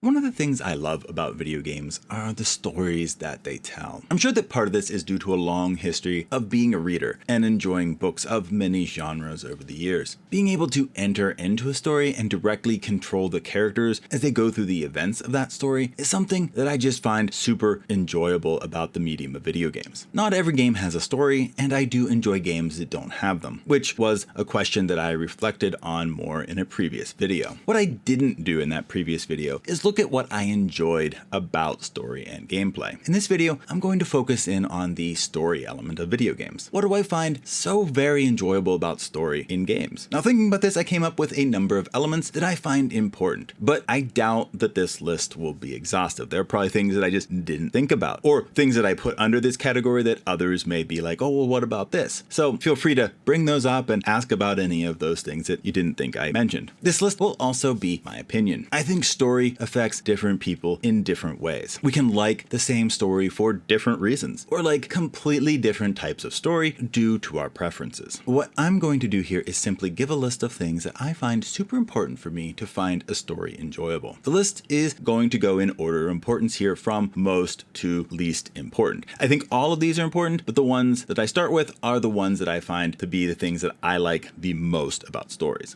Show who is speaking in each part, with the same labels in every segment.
Speaker 1: One of the things I love about video games are the stories that they tell. I'm sure that part of this is due to a long history of being a reader and enjoying books of many genres over the years. Being able to enter into a story and directly control the characters as they go through the events of that story is something that I just find super enjoyable about the medium of video games. Not every game has a story, and I do enjoy games that don't have them, which was a question that I reflected on more in a previous video. What I didn't do in that previous video is look at what I enjoyed about story and gameplay. In this video, I'm going to focus in on the story element of video games. What do I find so very enjoyable about story in games? Now, thinking about this, I came up with a number of elements that I find important, but I doubt that this list will be exhaustive. There are probably things that I just didn't think about, or things that I put under this category that others may be like, oh, well, what about this? So feel free to bring those up and ask about any of those things that you didn't think I mentioned. This list will also be my opinion. I think story affects different people in different ways. We can like the same story for different reasons, or like completely different types of story due to our preferences. What I'm going to do here is simply give a list of things that I find super important for me to find a story enjoyable. The list is going to go in order of importance here from most to least important. I think all of these are important, but the ones that I start with are the ones that I find to be the things that I like the most about stories.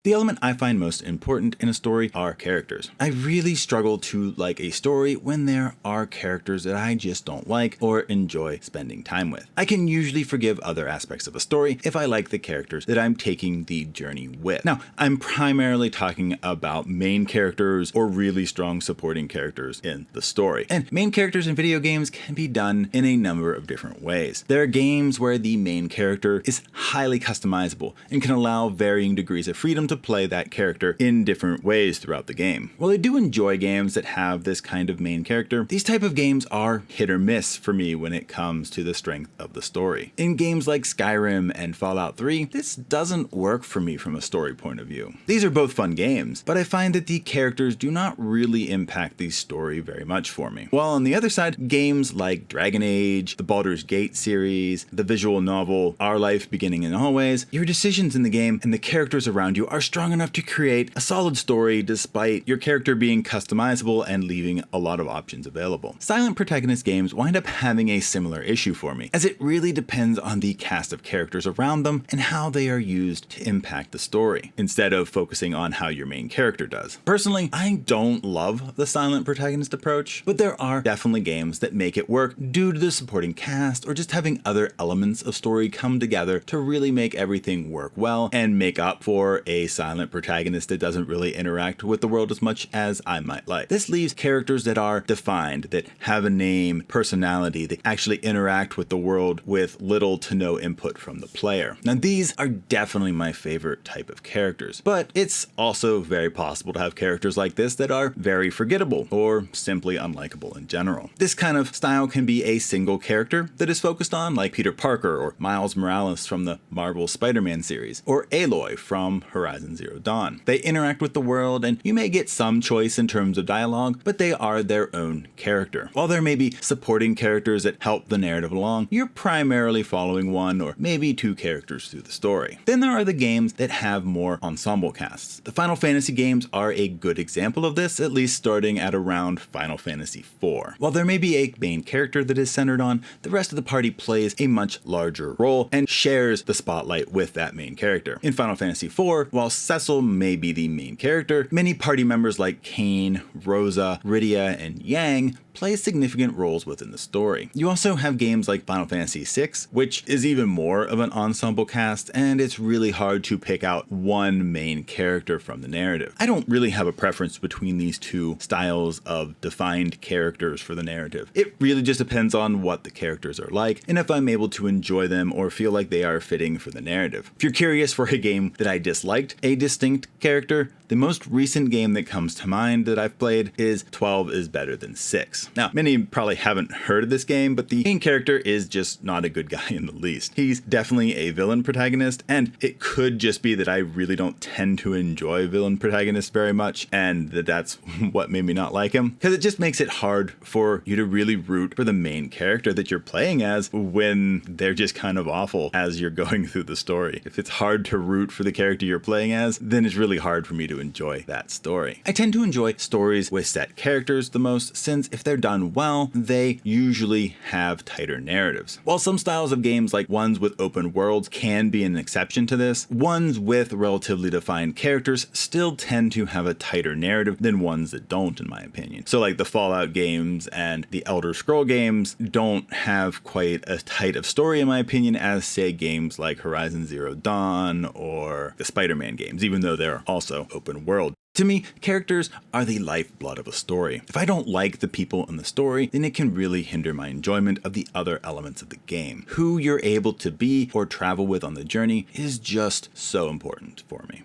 Speaker 1: The element I find most important in a story are characters. I really struggle to like a story when there are characters that I just don't like or enjoy spending time with. I can usually forgive other aspects of a story if I like the characters that I'm taking the journey with. Now, I'm primarily talking about main characters or really strong supporting characters in the story. And main characters in video games can be done in a number of different ways. There are games where the main character is highly customizable and can allow varying degrees of freedom to play that character in different ways throughout the game. While I do enjoy games that have this kind of main character, these type of games are hit or miss for me when it comes to the strength of the story. In games like Skyrim and Fallout 3, this doesn't work for me from a story point of view. These are both fun games, but I find that the characters do not really impact the story very much for me. While on the other side, games like Dragon Age, the Baldur's Gate series, the visual novel Our Life Beginning and Always, your decisions in the game and the characters around you are strong enough to create a solid story despite your character being customizable and leaving a lot of options available. Silent protagonist games wind up having a similar issue for me, as it really depends on the cast of characters around them and how they are used to impact the story, instead of focusing on how your main character does. Personally, I don't love the silent protagonist approach, but there are definitely games that make it work due to the supporting cast or just having other elements of story come together to really make everything work well and make up for a silent protagonist that doesn't really interact with the world as much as I might like. This leaves characters that are defined, that have a name, personality, that actually interact with the world with little to no input from the player. Now, these are definitely my favorite type of characters, but it's also very possible to have characters like this that are very forgettable or simply unlikable in general. This kind of style can be a single character that is focused on, like Peter Parker or Miles Morales from the Marvel Spider-Man series, or Aloy from Horizon Zero Dawn. They interact with the world, and you may get some choice in terms of dialogue, but they are their own character. While there may be supporting characters that help the narrative along, you're primarily following one or maybe two characters through the story. Then there are the games that have more ensemble casts. The Final Fantasy games are a good example of this, at least starting at around Final Fantasy IV. While there may be a main character that is centered on, the rest of the party plays a much larger role and shares the spotlight with that main character. In Final Fantasy IV, while Cecil may be the main character, many party members like Kain, Rosa, Rydia, and Yang play significant roles within the story. You also have games like Final Fantasy VI, which is even more of an ensemble cast, and it's really hard to pick out one main character from the narrative. I don't really have a preference between these two styles of defined characters for the narrative. It really just depends on what the characters are like, and if I'm able to enjoy them or feel like they are fitting for the narrative. If you're curious for a game that I disliked a distinct character, the most recent game that comes to mind that I've played is 12 is Better Than 6. Now, many probably haven't heard of this game, but the main character is just not a good guy in the least. He's definitely a villain protagonist, and it could just be that I really don't tend to enjoy villain protagonists very much, and that's what made me not like him, because it just makes it hard for you to really root for the main character that you're playing as when they're just kind of awful as you're going through the story. If it's hard to root for the character you're playing as, then it's really hard for me to to enjoy that story. I tend to enjoy stories with set characters the most, since if they're done well, they usually have tighter narratives. While some styles of games, like ones with open worlds, can be an exception to this, ones with relatively defined characters still tend to have a tighter narrative than ones that don't, in my opinion. So like the Fallout games and the Elder Scroll games don't have quite as tight of story, in my opinion, as say games like Horizon Zero Dawn or the Spider-Man games, even though they're also open world. To me, characters are the lifeblood of a story. If I don't like the people in the story, then it can really hinder my enjoyment of the other elements of the game. Who you're able to be or travel with on the journey is just so important for me.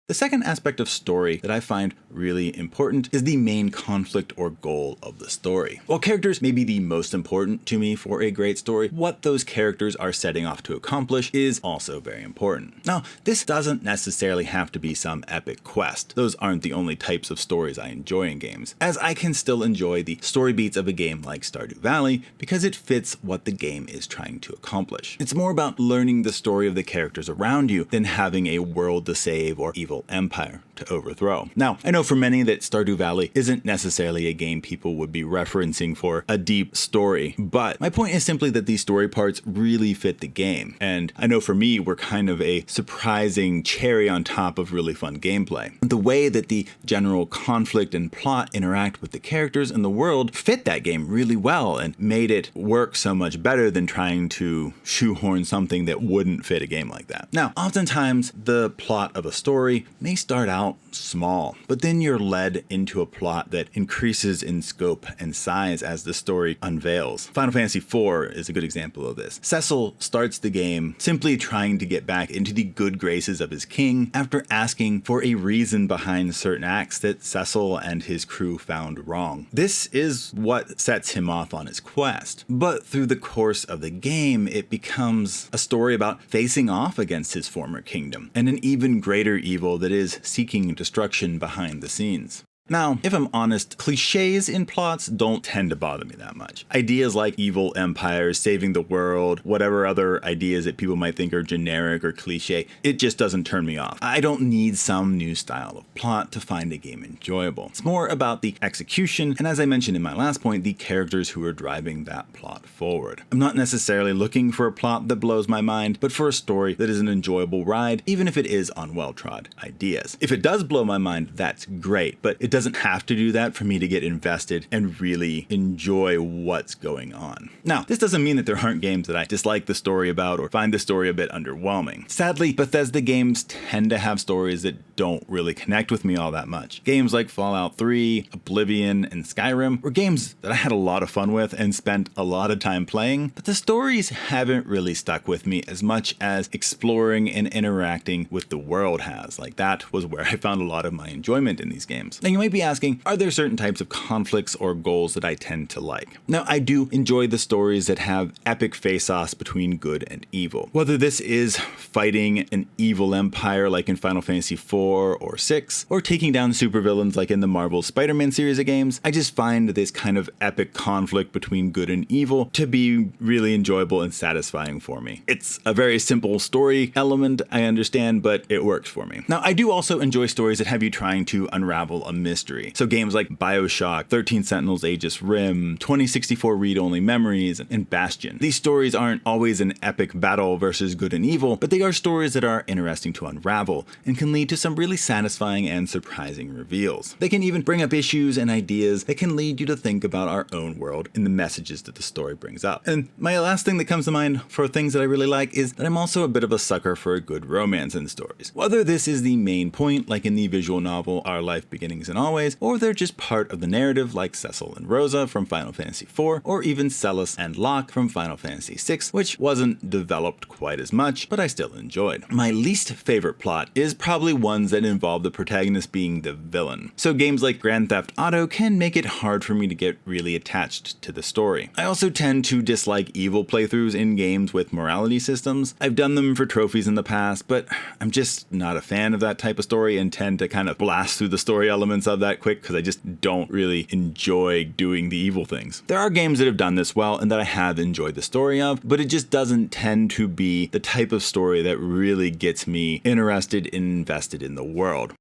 Speaker 1: The second aspect of story that I find really important is the main conflict or goal of the story. While characters may be the most important to me for a great story, what those characters are setting off to accomplish is also very important. Now, this doesn't necessarily have to be some epic quest. Those aren't the only types of stories I enjoy in games, as I can still enjoy the story beats of a game like Stardew Valley because it fits what the game is trying to accomplish. It's more about learning the story of the characters around you than having a world to save or evil empire to overthrow. Now, I know for many that Stardew Valley isn't necessarily a game people would be referencing for a deep story, but my point is simply that these story parts really fit the game, and I know for me were kind of a surprising cherry on top of really fun gameplay. The way that the general conflict and plot interact with the characters and the world fit that game really well and made it work so much better than trying to shoehorn something that wouldn't fit a game like that. Now, oftentimes the plot of a story may start out small, but then you're led into a plot that increases in scope and size as the story unveils. Final Fantasy IV is a good example of this. Cecil starts the game simply trying to get back into the good graces of his king after asking for a reason behind certain acts that Cecil and his crew found wrong. This is what sets him off on his quest, but through the course of the game, it becomes a story about facing off against his former kingdom and an even greater evil that is seeking destruction behind the scenes. Now, if I'm honest, cliches in plots don't tend to bother me that much. Ideas like evil empires, saving the world, whatever other ideas that people might think are generic or cliche, it just doesn't turn me off. I don't need some new style of plot to find a game enjoyable. It's more about the execution, and as I mentioned in my last point, the characters who are driving that plot forward. I'm not necessarily looking for a plot that blows my mind, but for a story that is an enjoyable ride, even if it is on well-trod ideas. If it does blow my mind, that's great, but it doesn't have to do that for me to get invested and really enjoy what's going on. Now, this doesn't mean that there aren't games that I dislike the story about or find the story a bit underwhelming. Sadly, Bethesda games tend to have stories that don't really connect with me all that much. Games like Fallout 3, Oblivion, and Skyrim were games that I had a lot of fun with and spent a lot of time playing, but the stories haven't really stuck with me as much as exploring and interacting with the world has. Like, that was where I found a lot of my enjoyment in these games. Now, you might be asking, are there certain types of conflicts or goals that I tend to like? Now, I do enjoy the stories that have epic face-offs between good and evil. Whether this is fighting an evil empire like in Final Fantasy IV or VI, or taking down supervillains like in the Marvel Spider-Man series of games, I just find this kind of epic conflict between good and evil to be really enjoyable and satisfying for me. It's a very simple story element, I understand, but it works for me. Now, I do also enjoy stories that have you trying to unravel a mystery. So games like BioShock, 13 Sentinels Aegis Rim, 2064 Read-Only Memories, and Bastion. These stories aren't always an epic battle versus good and evil, but they are stories that are interesting to unravel and can lead to some really satisfying and surprising reveals. They can even bring up issues and ideas that can lead you to think about our own world and the messages that the story brings up. And my last thing that comes to mind for things that I really like is that I'm also a bit of a sucker for a good romance in stories. Whether this is the main point, like in the visual novel Our Life Beginnings and Always, or they're just part of the narrative like Cecil and Rosa from Final Fantasy IV, or even Celes and Locke from Final Fantasy VI, which wasn't developed quite as much, but I still enjoyed. My least favorite plot is probably ones that involve the protagonist being the villain. So games like Grand Theft Auto can make it hard for me to get really attached to the story. I also tend to dislike evil playthroughs in games with morality systems. I've done them for trophies in the past, but I'm just not a fan of that type of story and tend to kind of blast through the story elements of that quick because I just don't really enjoy doing the evil things. There are games that have done this well and that I have enjoyed the story of, but it just doesn't tend to be the type of story that really gets me interested and invested in the world.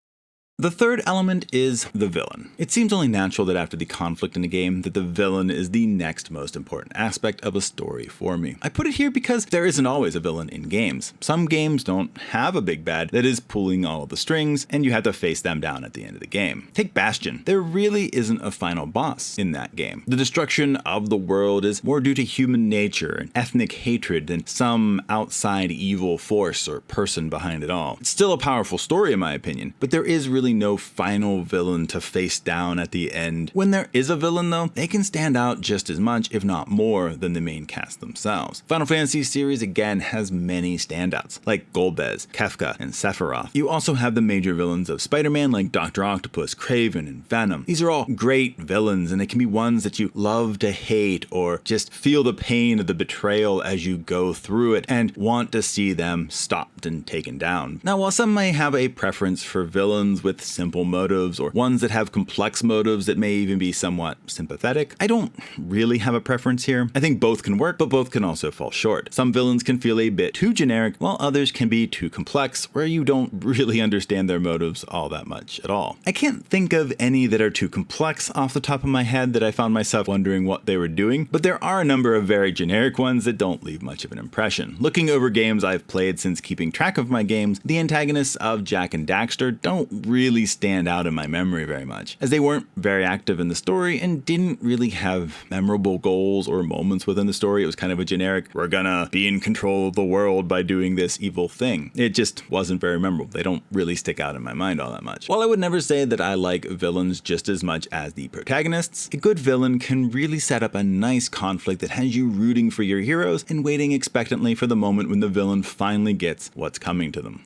Speaker 1: The third element is the villain. It seems only natural that after the conflict in a game that the villain is the next most important aspect of a story for me. I put it here because there isn't always a villain in games. Some games don't have a big bad that is pulling all of the strings and you have to face them down at the end of the game. Take Bastion. There really isn't a final boss in that game. The destruction of the world is more due to human nature and ethnic hatred than some outside evil force or person behind it all. It's still a powerful story in my opinion, but there is really no final villain to face down at the end. When there is a villain though, they can stand out just as much, if not more, than the main cast themselves. Final Fantasy series again has many standouts, like Golbez, Kefka, and Sephiroth. You also have the major villains of Spider-Man like Dr. Octopus, Kraven, and Venom. These are all great villains, and they can be ones that you love to hate or just feel the pain of the betrayal as you go through it and want to see them stopped and taken down. Now, while some may have a preference for villains with simple motives or ones that have complex motives that may even be somewhat sympathetic, I don't really have a preference here. I think both can work, but both can also fall short. Some villains can feel a bit too generic, while others can be too complex, where you don't really understand their motives all that much at all. I can't think of any that are too complex off the top of my head that I found myself wondering what they were doing, but there are a number of very generic ones that don't leave much of an impression. Looking over games I've played since keeping track of my games, the antagonists of Jak and Daxter don't really stand out in my memory very much, as they weren't very active in the story and didn't really have memorable goals or moments within the story. It was kind of a generic, we're gonna be in control of the world by doing this evil thing. It just wasn't very memorable. They don't really stick out in my mind all that much. While I would never say that I like villains just as much as the protagonists, a good villain can really set up a nice conflict that has you rooting for your heroes and waiting expectantly for the moment when the villain finally gets what's coming to them.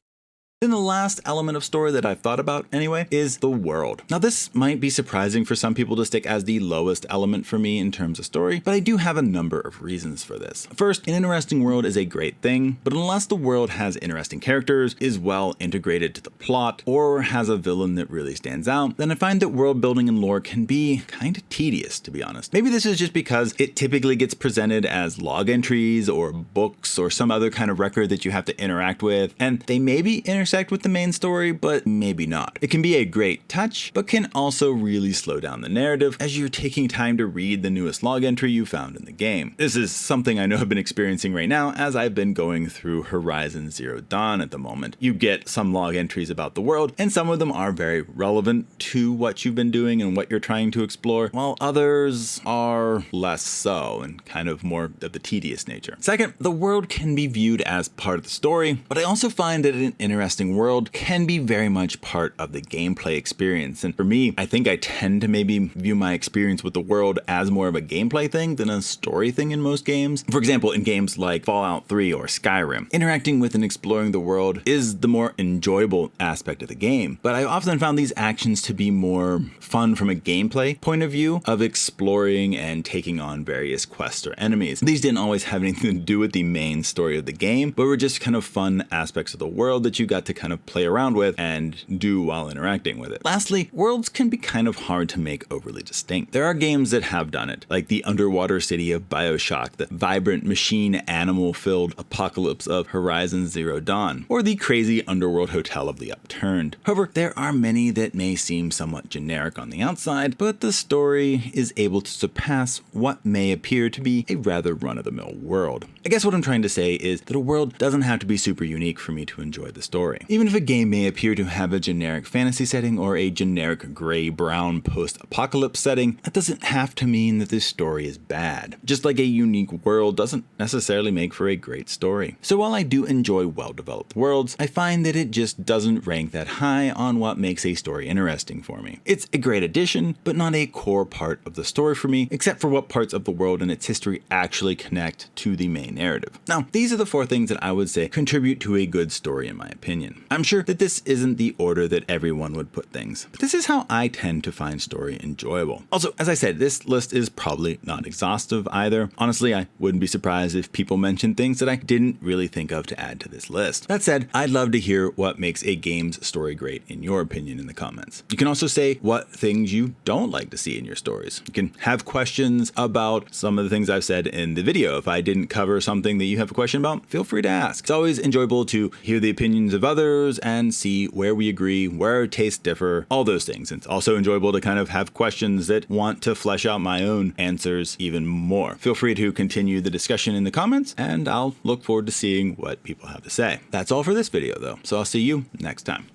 Speaker 1: Then the last element of story that I've thought about anyway is the world. Now this might be surprising for some people to stick as the lowest element for me in terms of story, but I do have a number of reasons for this. First, an interesting world is a great thing, but unless the world has interesting characters, is well integrated to the plot, or has a villain that really stands out, then I find that world building and lore can be kind of tedious, to be honest. Maybe this is just because it typically gets presented as log entries or books or some other kind of record that you have to interact with, and they maybe intersect with the main story, but maybe not. It can be a great touch, but can also really slow down the narrative as you're taking time to read the newest log entry you found in the game. This is something I know I've been experiencing right now as I've been going through Horizon Zero Dawn at the moment. You get some log entries about the world, and some of them are very relevant to what you've been doing and what you're trying to explore, while others are less so and kind of more of the tedious nature. Second, the world can be viewed as part of the story, but I also find that an interesting world can be very much part of the gameplay experience. And for me, I think I tend to maybe view my experience with the world as more of a gameplay thing than a story thing in most games. For example, in games like Fallout 3 or Skyrim, interacting with and exploring the world is the more enjoyable aspect of the game. But I often found these actions to be more fun from a gameplay point of view of exploring and taking on various quests or enemies. These didn't always have anything to do with the main story of the game, but were just kind of fun aspects of the world that you got to kind of play around with and do while interacting with it. Lastly, worlds can be kind of hard to make overly distinct. There are games that have done it, like the underwater city of BioShock, the vibrant machine animal-filled apocalypse of Horizon Zero Dawn, or the crazy underworld hotel of The Upturned. However, there are many that may seem somewhat generic on the outside, but the story is able to surpass what may appear to be a rather run-of-the-mill world. I guess what I'm trying to say is that a world doesn't have to be super unique for me to enjoy the story. Even if a game may appear to have a generic fantasy setting or a generic gray-brown post-apocalypse setting, that doesn't have to mean that this story is bad. Just like a unique world doesn't necessarily make for a great story. So while I do enjoy well-developed worlds, I find that it just doesn't rank that high on what makes a story interesting for me. It's a great addition, but not a core part of the story for me, except for what parts of the world and its history actually connect to the main narrative. Now, these are the 4 things that I would say contribute to a good story in my opinion. I'm sure that this isn't the order that everyone would put things, but this is how I tend to find story enjoyable. Also, as I said, this list is probably not exhaustive either. Honestly, I wouldn't be surprised if people mentioned things that I didn't really think of to add to this list. That said, I'd love to hear what makes a game's story great in your opinion in the comments. You can also say what things you don't like to see in your stories. You can have questions about some of the things I've said in the video. If I didn't cover something that you have a question about, feel free to ask. It's always enjoyable to hear the opinions of others others and see where we agree, where our tastes differ, all those things. It's also enjoyable to kind of have questions that want to flesh out my own answers even more. Feel free to continue the discussion in the comments, and I'll look forward to seeing what people have to say. That's all for this video though, so I'll see you next time.